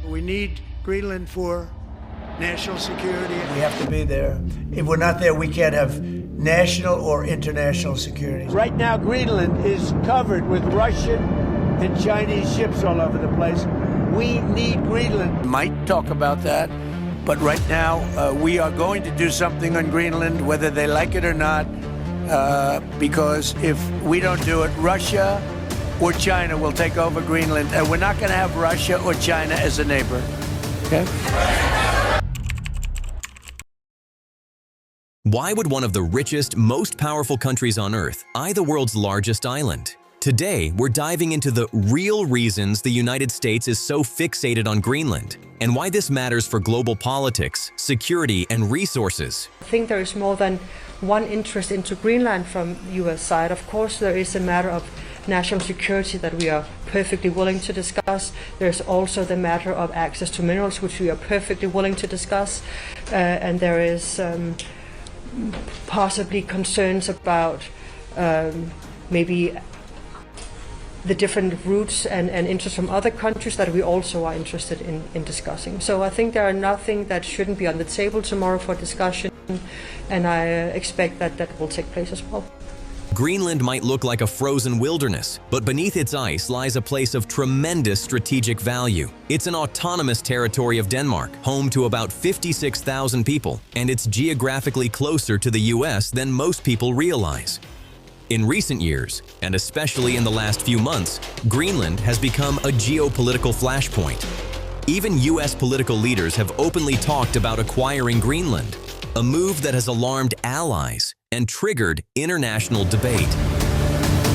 We need Greenland for national security. We have to be there. If we're not there, we can't have national or international security. Right now, Greenland is covered with Russian and Chinese ships all over the place. We need Greenland. Might talk about that, but right now we are going to do something on Greenland, whether they like it or not, because if we don't do it, Russia or China will take over Greenland, and we're not going to have Russia or China as a neighbor. Okay? Why would one of the richest, most powerful countries on Earth eye the world's largest island? Today, we're diving into the real reasons the United States is so fixated on Greenland, and why this matters for global politics, security, and resources. I think there is more than one interest into Greenland from the US side. Of course, there is a matter of national security that we are perfectly willing to discuss. There's also the matter of access to minerals, which we are perfectly willing to discuss. And there is possibly concerns about maybe the different routes and interests from other countries that we also are interested in discussing. So I think there are nothing that shouldn't be on the table tomorrow for discussion, and I expect that that will take place as well. Greenland might look like a frozen wilderness, but beneath its ice lies a place of tremendous strategic value. It's an autonomous territory of Denmark, home to about 56,000 people, and it's geographically closer to the US than most people realize. In recent years, and especially in the last few months, Greenland has become a geopolitical flashpoint. Even US political leaders have openly talked about acquiring Greenland, a move that has alarmed allies and triggered international debate.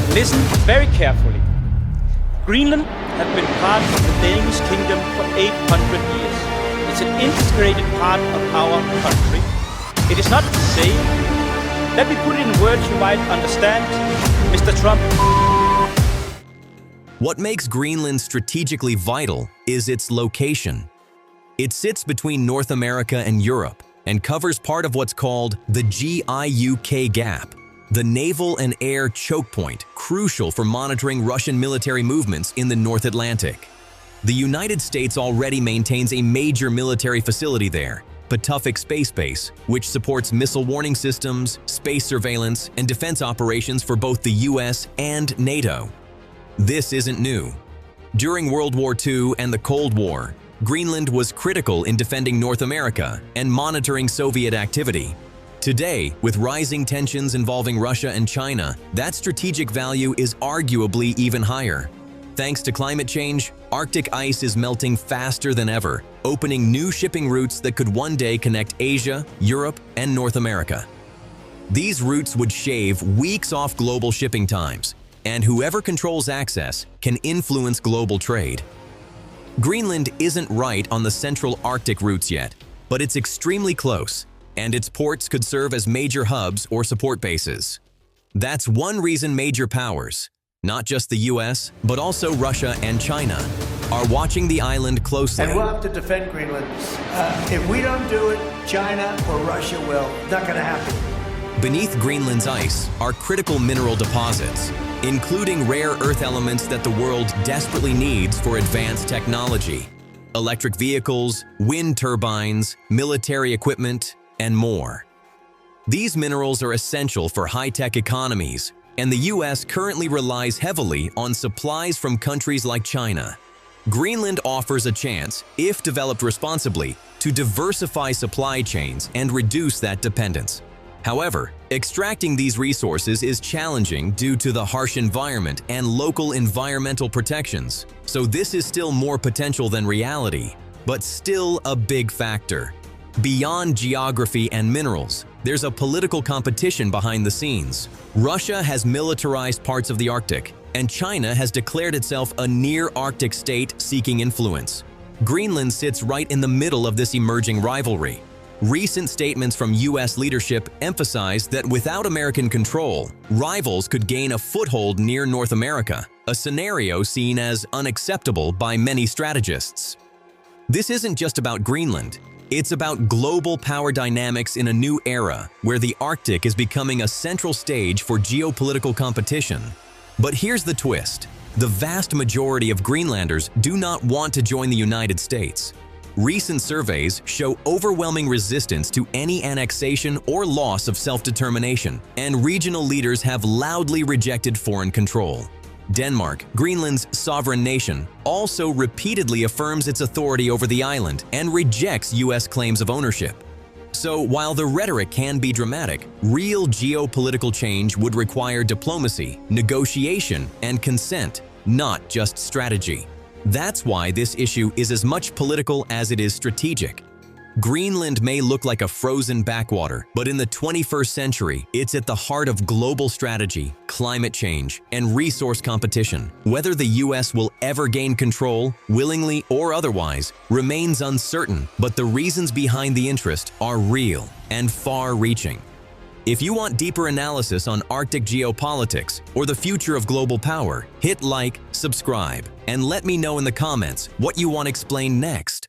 Listen very carefully. Greenland has been part of the Danish kingdom for 800 years. It's an integrated part of our country. It is not the same. Let me put it in words you might understand, Mr. Trump. What makes Greenland strategically vital is its location. It sits between North America and Europe, and covers part of what's called the GIUK Gap, the naval and air choke point crucial for monitoring Russian military movements in the North Atlantic. The United States already maintains a major military facility there, Patuxent Space Base, which supports missile warning systems, space surveillance, and defense operations for both the US and NATO. This isn't new. During World War II and the Cold War, Greenland was critical in defending North America and monitoring Soviet activity. Today, with rising tensions involving Russia and China, that strategic value is arguably even higher. Thanks to climate change, Arctic ice is melting faster than ever, opening new shipping routes that could one day connect Asia, Europe, and North America. These routes would shave weeks off global shipping times, and whoever controls access can influence global trade. Greenland isn't right on the central Arctic routes yet, but it's extremely close, and its ports could serve as major hubs or support bases. That's one reason major powers, not just the US, but also Russia and China, are watching the island closely. And we'll have to defend Greenland. If we don't do it, China or Russia will. Not going to happen. Beneath Greenland's ice are critical mineral deposits, including rare earth elements that the world desperately needs for advanced technology, electric vehicles, wind turbines, military equipment, and more. These minerals are essential for high-tech economies, and the US currently relies heavily on supplies from countries like China. Greenland offers a chance, if developed responsibly, to diversify supply chains and reduce that dependence. However, extracting these resources is challenging due to the harsh environment and local environmental protections, so this is still more potential than reality, but still a big factor. Beyond geography and minerals, there's a political competition behind the scenes. Russia has militarized parts of the Arctic, and China has declared itself a near-Arctic state seeking influence. Greenland sits right in the middle of this emerging rivalry. Recent statements from US leadership emphasize that without American control, rivals could gain a foothold near North America, a scenario seen as unacceptable by many strategists. This isn't just about Greenland. It's about global power dynamics in a new era where the Arctic is becoming a central stage for geopolitical competition. But here's the twist. The vast majority of Greenlanders do not want to join the United States. Recent surveys show overwhelming resistance to any annexation or loss of self-determination, and regional leaders have loudly rejected foreign control. Denmark, Greenland's sovereign nation, also repeatedly affirms its authority over the island and rejects U.S. claims of ownership. So while the rhetoric can be dramatic, real geopolitical change would require diplomacy, negotiation, and consent, not just strategy. That's why this issue is as much political as it is strategic. Greenland may look like a frozen backwater, but in the 21st century, it's at the heart of global strategy, climate change, and resource competition. Whether the US will ever gain control, willingly or otherwise, remains uncertain, but the reasons behind the interest are real and far-reaching. If you want deeper analysis on Arctic geopolitics or the future of global power, hit like, subscribe, and let me know in the comments what you want explained next.